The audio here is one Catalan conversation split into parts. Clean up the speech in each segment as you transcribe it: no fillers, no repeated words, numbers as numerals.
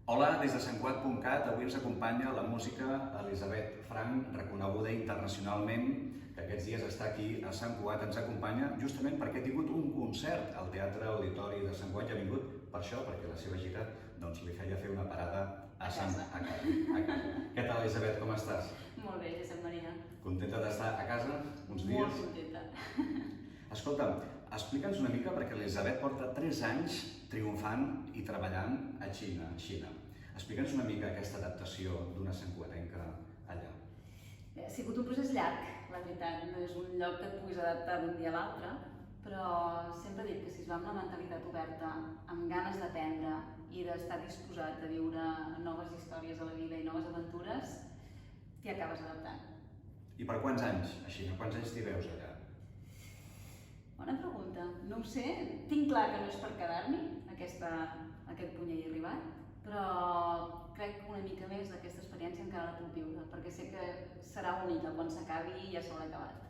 Hola, des de santcugat.cat, avui ens acompanya la música Elisabeth Frank, reconeguda internacionalment, que aquests dies està aquí a Sant Cugat. Ens acompanya justament perquè ha tingut un concert al Teatre Auditori de Sant Cugat i ha vingut per això, perquè la seva gira li feia fer una parada a casa. Què tal, Elisabeth, com estàs? Molt bé, Josep Maria. Contenta d'estar a casa uns dies? Molt contenta. Escolta, explica'ns una mica, perquè l'Elisabeth porta 3 anys triomfant i treballant a Xina. Explica'ns una mica aquesta adaptació d'una santcugatenca allà. Ha sigut un procés llarg, la veritat. No és un lloc que et puguis adaptar d'un dia a l'altre, però sempre dic que si es va amb la mentalitat oberta, amb ganes d'aprendre i d'estar disposat a viure noves històries a la vida i noves aventures, t'hi acabes adaptant. I per quants anys, a Xina? Quants anys t'hi veus allà? Bona pregunta. No ho sé. Tinc clar que no és per quedar-m'hi, aquest punt ja hi he arribat, però crec que una mica més d'aquesta experiència encara la puc viure, perquè sé que serà única quan s'acabi i ja s'haurà acabat.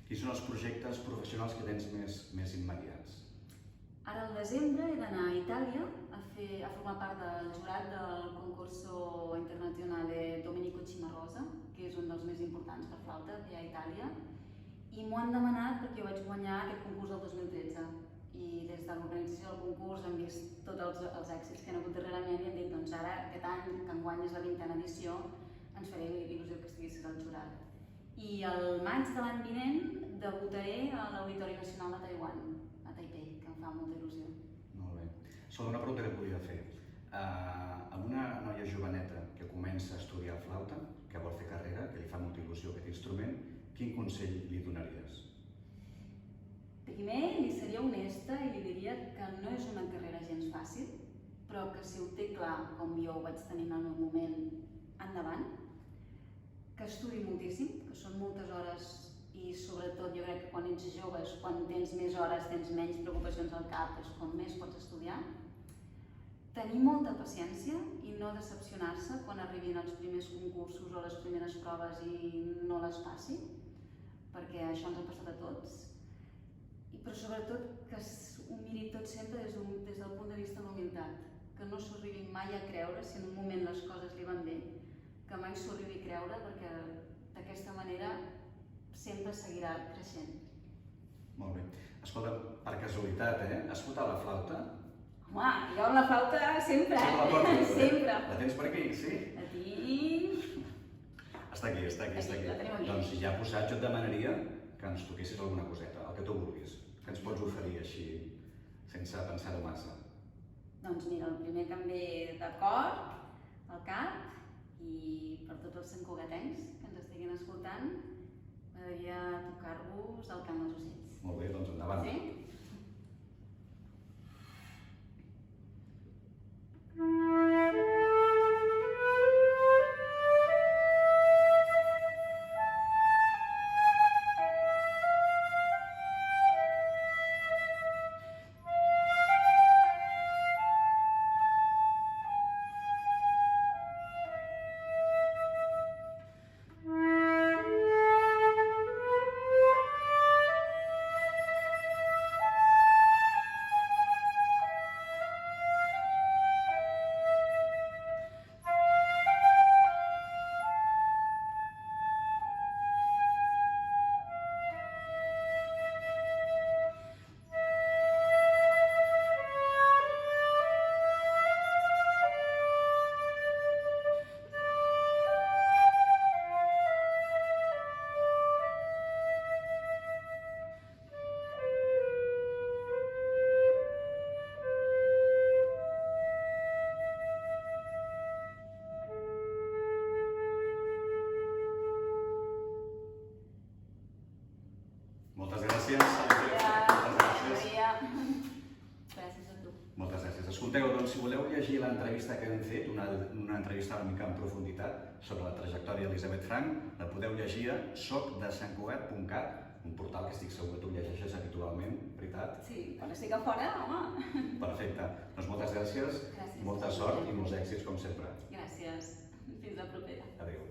Quins són els projectes professionals que tens més immediats? Ara al desembre he d'anar a Itàlia a formar part del jurat del Concorso Internazionale Domenico Cimarosa, que és un dels més importants per flauta que hi ha a Itàlia, i m'ho han demanat perquè jo vaig guanyar aquest concurs el 2013 i des de l'organització del concurs hem vist tots els èxits que han hagut darrerament i hem dit, doncs ara, aquest any, que enguany és la 20a edició, ens faré il·lusió que estiguis al jurat. I el maig de l'any vinent debutaré a l'Auditori Nacional de Taiwan, a Taipei, que em fa molta il·lusió. Molt bé. Una pregunta que et volia fer. Amb una noia joveneta que comença a estudiar flauta, que vol fer carrera, que li fa molta il·lusió aquest instrument, quin consell li donaries? Primer, li seria honesta i li diria que no és una carrera gens fàcil, però que si ho té clar, com jo ho vaig tenir en el meu moment, endavant, que estudi moltíssim, que són moltes hores i sobretot jo crec que quan ets jove, quan tens més hores, tens menys preocupacions al cap, és quan més pots estudiar. Tenir molta paciència i no decepcionar-se quan arribin els primers concursos o les primeres proves i no les passi, perquè això ens ha passat a tots. Però sobretot que ho miri tot sempre des del punt de vista de l'humilitat, que no s'ho arribi mai a creure si en un moment les coses li van bé, que mai s'ho arribi a creure perquè d'aquesta manera sempre seguirà creixent. Molt bé. Escolta, per casualitat, has fotat la flauta? Home, jo amb la flauta sempre, sempre. La tens per aquí, sí? La tinc... Està aquí. La tenim aquí. Doncs ja posat, jo et demanaria que ens toquessis alguna coseta, el que tu vulguis. Que ens pots oferir així, sense pensar-ho massa? Doncs mira, el primer que em ve de cor, al cap, i per tots els santcugatencs que ens estiguin escoltant, m'agradaria tocar-vos el cant dels ocells. Molt bé, doncs endavant. Sí? Moltes gràcies. Gràcies a tu. Moltes gràcies. Escolteu, doncs, si voleu llegir l'entrevista que hem fet, una entrevista una mica en profunditat sobre la trajectòria d'Elisabeth Frank, la podeu llegir a socdesantcugat.cat, un portal que estic segur que tu llegeixes habitualment, veritat? Sí, quan estic a fora, home. Perfecte. Doncs moltes gràcies, molta sort i molts èxits, com sempre. Gràcies. Fins la propera. Adéu.